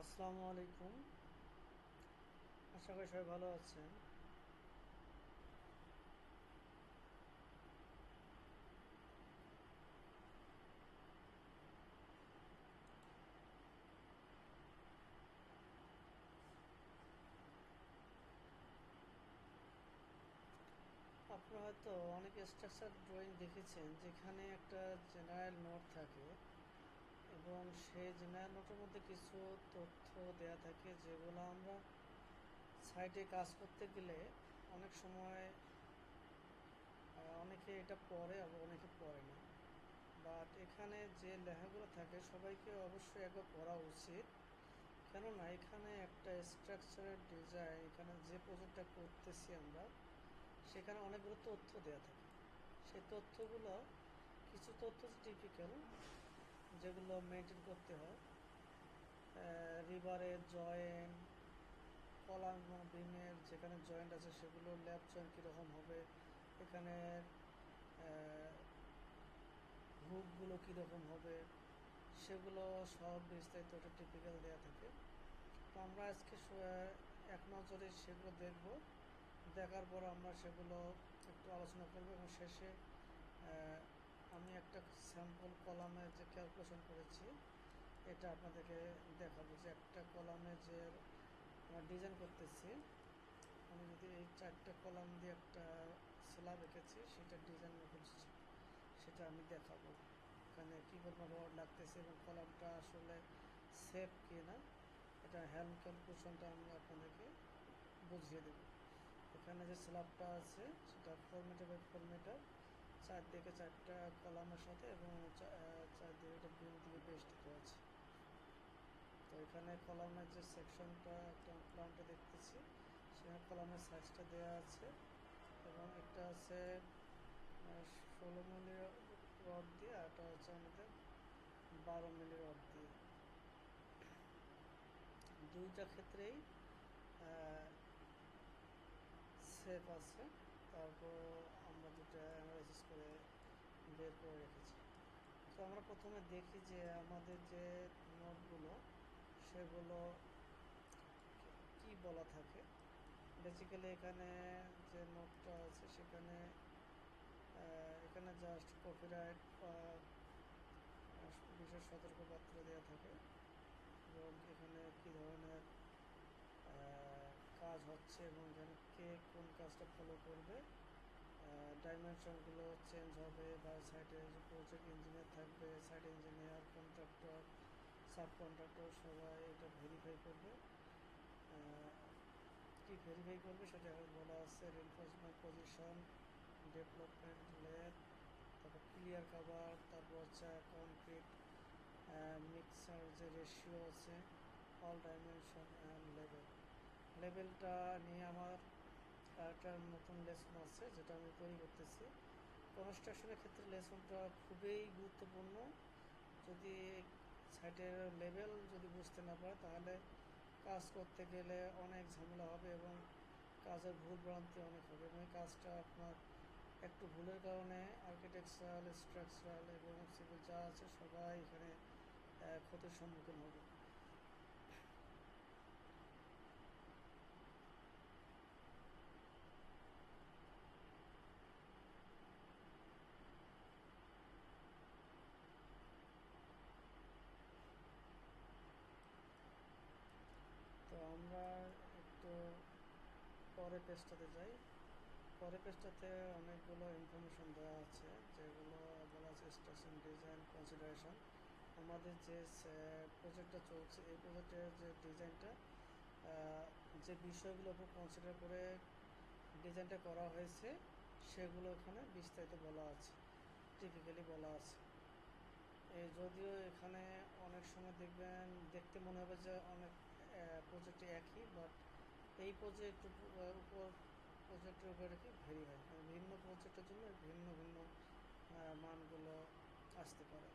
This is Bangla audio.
আসসালামু আলাইকুম। আশা করি সবাই ভালো আছেন। আপনারা হয়তো অনেক স্ট্রাকচার ড্রয়িং দেখেছেন যেখানে একটা জেনারেল নোট থাকে এবং সেই জেনারেল নোটের মধ্যে কিছু তথ্য দেয়া থাকে যেগুলো আমরা সাইটে কাজ করতে গেলে অনেক সময় অনেকে এটা পড়ে আবার অনেকে পড়ে না। বাট এখানে যে লেখাগুলো থাকে সবাইকে অবশ্যই একবার পড়া উচিত, কেননা এখানে একটা স্ট্রাকচারের ডিজাইন, এখানে যে প্রজেক্টটা করতেছি আমরা সেখানে অনেকগুলো তথ্য দেওয়া থাকে। সেই তথ্যগুলো কিছু তথ্য টিপিক্যাল যেগুলো মেনটেন করতে হয়। রিভারের জয়েন্ট, কলাম এবং বিমের যেখানে জয়েন্ট আছে সেগুলো ল্যাব জয়েন্ট কীরকম হবে, এখানে হুকগুলো কীরকম হবে, সেগুলো সব বিস্তারিত একটা টিপিক্যাল দেওয়া থাকে। তো আমরা আজকে এক নজরে সেগুলো দেখব, দেখার পর আমরা সেগুলো একটু আলোচনা করব এবং শেষে আমি একটা স্যাম্পল কলামে যে ক্যালকুলেশন করেছি এটা আপনাদেরকে দেখাবো যে একটা কলামে যে আমরা ডিজাইন করতেছি, আমি যদি এই 4টা কলাম দিয়ে একটা স্ল্যাব এঁকেছি সেটা ডিজাইন করছি, সেটা আমি দেখাবো এখানে কী পরিমাণ রড লাগতেছে এবং কলামটা আসলে সেফ কি না, এটা হ্যান্ড ক্যালকুলেশনটা আমি আপনাদেরকে বুঝিয়ে দেব। এখানে যে স্ল্যাবটা আছে সেটা 4 মিটার বাই 4 মিটার, চারদিকে 4টা কলামের সাথে এবং চারদিকে একটা বিম দিয়ে বেষ্টিত আছে। তো এখানে কলামের যে সেকশনটা একটা প্ল্যানটা দেখতেছি সেখানে কলামের সাইজটা দেওয়া আছে এবং একটা আছে 16 মিলি রড দিয়ে, আর একটা হচ্ছে আমাদের 12 মিলি রড দিয়ে। দুইটা ক্ষেত্রেই সেফ আছে। তারপর আমরা দুটো অ্যানালাইসিস করে বের করে রেখেছি। তো আমরা প্রথমে দেখি যে আমাদের যে নোটগুলো সেগুলো কি বলা থাকে। বেসিক্যালি এখানে যে নোটটা আছে সেখানে এখানে জাস্ট কপিরাইট বা বিশেষ সতর্কবার্তা দেওয়া থাকে এবং এখানে কী ধরনের কাজ হচ্ছে এবং এখানে কে কোন কাজটা ফলো করবে, ডাইমেনশনগুলো চেঞ্জ হবে বা সাইটে যে প্রজেক্ট ইঞ্জিনিয়ার থাকবে, site engineer, contractor, sub contractor সবাই এটা ভেরিফাই করবে। কি ভেরিফাই করবে সেটা এখন বলা আছে, রিনফোর্সমেন্ট পজিশন, ডেভেলপমেন্ট লেয়ার, তারপর ক্লিয়ার কাভার, তারপর হচ্ছে কনক্রিট মিক্সার যে রেশিও আছে, অল ডাইমেনশন অ্যান্ড লেভেল। লেভেলটা নিয়ে আমার একটা নতুন লেসন আছে যেটা আমি তৈরি করতেছি। কনস্ট্রাকশনের ক্ষেত্রে লেসনটা খুবই গুরুত্বপূর্ণ। যদি সাইটের লেভেল যদি বুঝতে না পারে তাহলে কাজ করতে গেলে অনেক ঝামেলা হবে এবং কাজের ভুল ভ্রান্তি অনেক হবে এবং এই কাজটা আপনার একটু ভুলের কারণে আর্কিটেকচারাল, স্ট্রাকচারাল এবং সিভিল যা আছে সবাই এখানে ক্ষতির সম্মুখীন হবে। তো আমরা একটু পরের পেজটাতে যাই। পরের পেজটাতে অনেকগুলো ইনফরমেশন দেওয়া আছে যেগুলো বলা আছে স্টেশন ডিজাইন কনসিডারেশন। আমাদের যে প্রজেক্টটা চলছে এই প্রজেক্টের যে ডিজাইনটা, যে বিষয়গুলোর উপর কনসিডার করে ডিজাইনটা করা হয়েছে সেগুলো এখানে বিস্তারিত বলা আছে, টিপিক্যালি বলা আছে। যদিও এখানে অনেক সময় দেখবেন দেখতে মনে হবে যে অনেক প্রজেক্টে একই, বাট এই প্রজেক্ট উপর প্রজেক্টের উপরে কি ভেরি হয়, ভিন্ন প্রজেক্টের জন্য ভিন্ন ভিন্ন মানগুলো আসতে পারে।